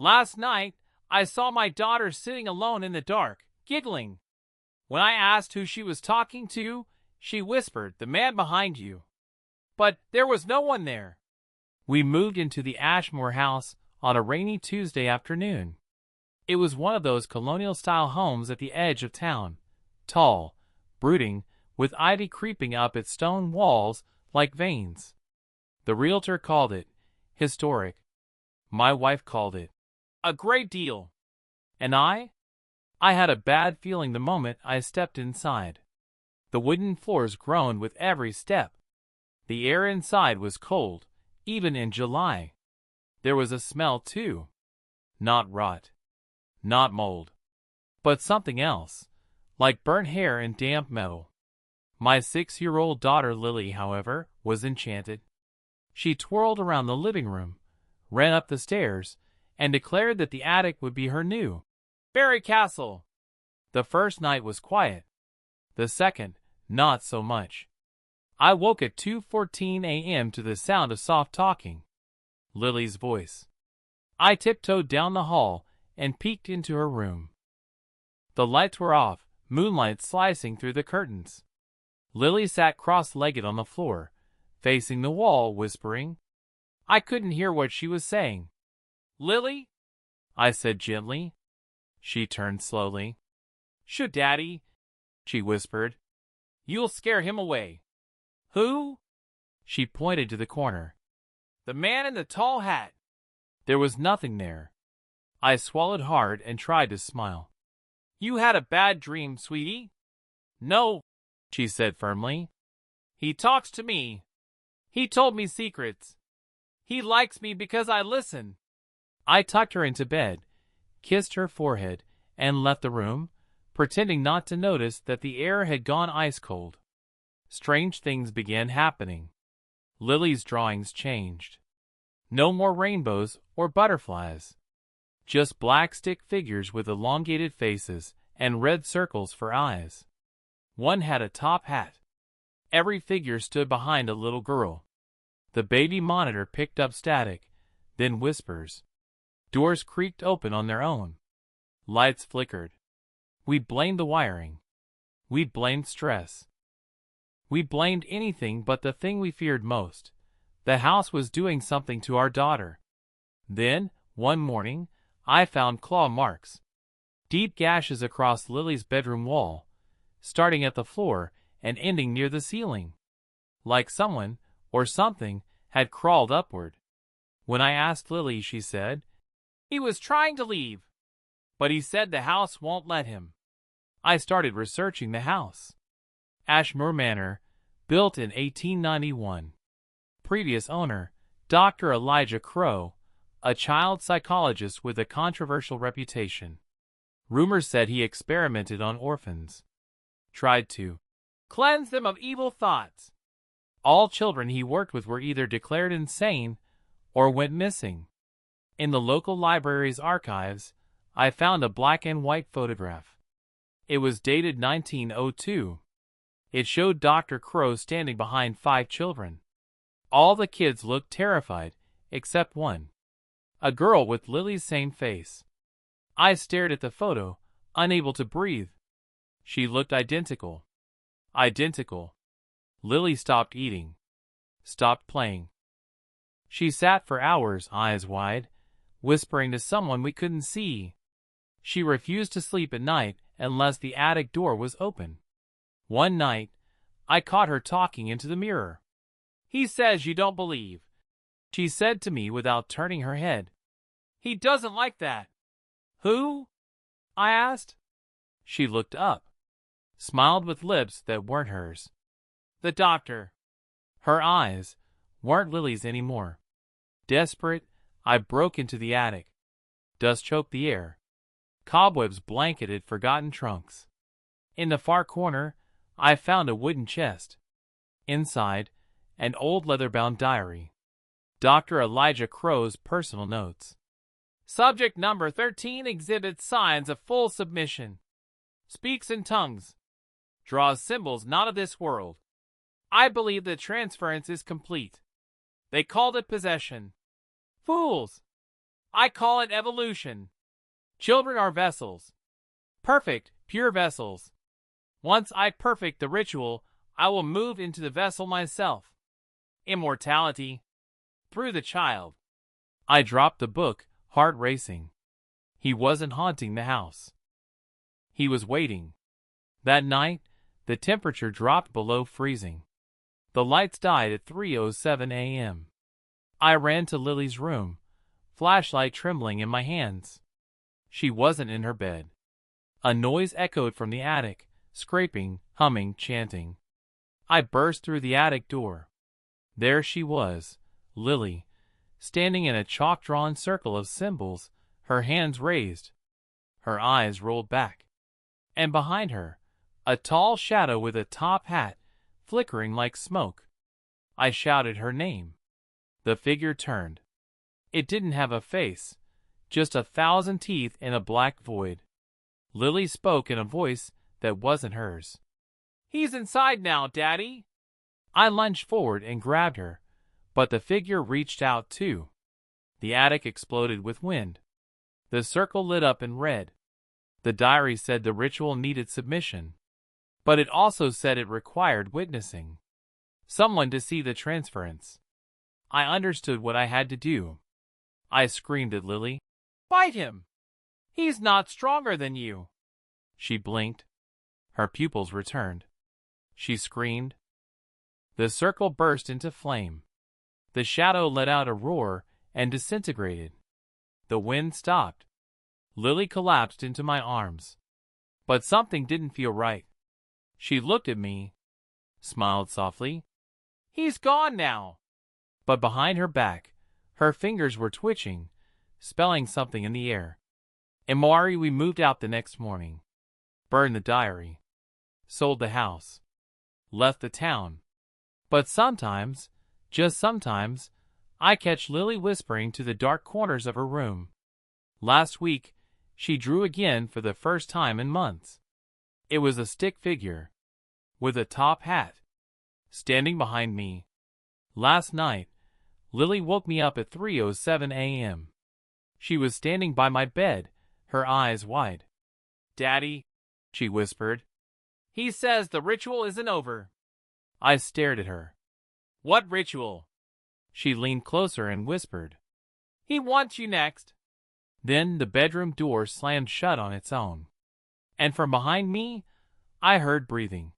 Last night, I saw my daughter sitting alone in the dark, giggling. When I asked who she was talking to, she whispered, "The man behind you." But there was no one there. We moved into the Ashmoor house on a rainy Tuesday afternoon. It was one of those colonial-style homes at the edge of town, tall, brooding, with ivy creeping up its stone walls like veins. The realtor called it historic. My wife called it a great deal. And I had a bad feeling the moment I stepped inside. The wooden floors groaned with every step. The air inside was cold, even in July. There was a smell, too. Not rot. Not mold. But something else, like burnt hair and damp metal. My 6-year-old daughter Lily, however, was enchanted. She twirled around the living room, ran up the stairs, and declared that the attic would be her new fairy castle. The first night was quiet. The second, not so much. I woke at 2:14 a.m. to the sound of soft talking. Lily's voice. I tiptoed down the hall and peeked into her room. The lights were off, moonlight slicing through the curtains. Lily sat cross-legged on the floor, facing the wall, whispering. I couldn't hear what she was saying. "Lily?" I said gently. She turned slowly. "Should Daddy?" she whispered. "You'll scare him away." "Who?" She pointed to the corner. "The man in the tall hat." There was nothing there. I swallowed hard and tried to smile. "You had a bad dream, sweetie?" "No," she said firmly. "He talks to me. He told me secrets. He likes me because I listen." I tucked her into bed, kissed her forehead, and left the room, pretending not to notice that the air had gone ice cold. Strange things began happening. Lily's drawings changed. No more rainbows or butterflies. Just black stick figures with elongated faces and red circles for eyes. One had a top hat. Every figure stood behind a little girl. The baby monitor picked up static, then whispers. Doors creaked open on their own. Lights flickered. We blamed the wiring. We blamed stress. We blamed anything but the thing we feared most. The house was doing something to our daughter. Then, one morning, I found claw marks. Deep gashes across Lily's bedroom wall, starting at the floor and ending near the ceiling. Like someone, or something, had crawled upward. When I asked Lily, she said, "He was trying to leave, but he said the house won't let him." I started researching the house. Ashmoor Manor, built in 1891. Previous owner, Dr. Elijah Crow, a child psychologist with a controversial reputation. Rumors said he experimented on orphans. Tried to cleanse them of evil thoughts. All children he worked with were either declared insane or went missing. In the local library's archives, I found a black and white photograph. It was dated 1902. It showed Dr. Crow standing behind 5 children. All the kids looked terrified, except one. A girl with Lily's same face. I stared at the photo, unable to breathe. She looked identical. Identical. Lily stopped eating. Stopped playing. She sat for hours, eyes wide, whispering to someone we couldn't see. She refused to sleep at night unless the attic door was open. One night, I caught her talking into the mirror. "He says you don't believe," she said to me without turning her head. "He doesn't like that." "Who?" I asked. She looked up, smiled with lips that weren't hers. "The doctor." Her eyes weren't Lily's anymore. Desperate, I broke into the attic. Dust choked the air. Cobwebs blanketed forgotten trunks. In the far corner, I found a wooden chest. Inside, an old leather-bound diary. Dr. Elijah Crow's personal notes. Subject number 13 exhibits signs of full submission. Speaks in tongues. Draws symbols not of this world. I believe the transference is complete. They called it possession. Fools! I call it evolution. Children are vessels. Perfect, pure vessels. Once I perfect the ritual, I will move into the vessel myself. Immortality. Through the child. I dropped the book, heart racing. He wasn't haunting the house. He was waiting. That night, the temperature dropped below freezing. The lights died at 3:07 a.m. I ran to Lily's room, flashlight trembling in my hands. She wasn't in her bed. A noise echoed from the attic, scraping, humming, chanting. I burst through the attic door. There she was, Lily, standing in a chalk-drawn circle of symbols, her hands raised. Her eyes rolled back. And behind her, a tall shadow with a top hat, flickering like smoke. I shouted her name. The figure turned. It didn't have a face, just 1,000 teeth in a black void. Lily spoke in a voice that wasn't hers. He's inside now, Daddy. I lunged forward and grabbed her, but the figure reached out too. The attic exploded with wind. The circle lit up in red. The diary said the ritual needed submission, but it also said it required witnessing. Someone to see the transference. I understood what I had to do. I screamed at Lily. Fight him! He's not stronger than you. She blinked. Her pupils returned. She screamed. The circle burst into flame. The shadow let out a roar and disintegrated. The wind stopped. Lily collapsed into my arms. But something didn't feel right. She looked at me, smiled softly. He's gone now. But behind her back, her fingers were twitching, spelling something in the air. In Maury, we moved out the next morning. Burned the diary. Sold the house. Left the town. But sometimes, just sometimes, I catch Lily whispering to the dark corners of her room. Last week, she drew again for the first time in months. It was a stick figure, with a top hat, standing behind me. Last night, Lily woke me up at 3:07 a.m. She was standing by my bed, her eyes wide. Daddy, she whispered. He says the ritual isn't over. I stared at her. What ritual? She leaned closer and whispered. He wants you next. Then the bedroom door slammed shut on its own. And from behind me, I heard breathing.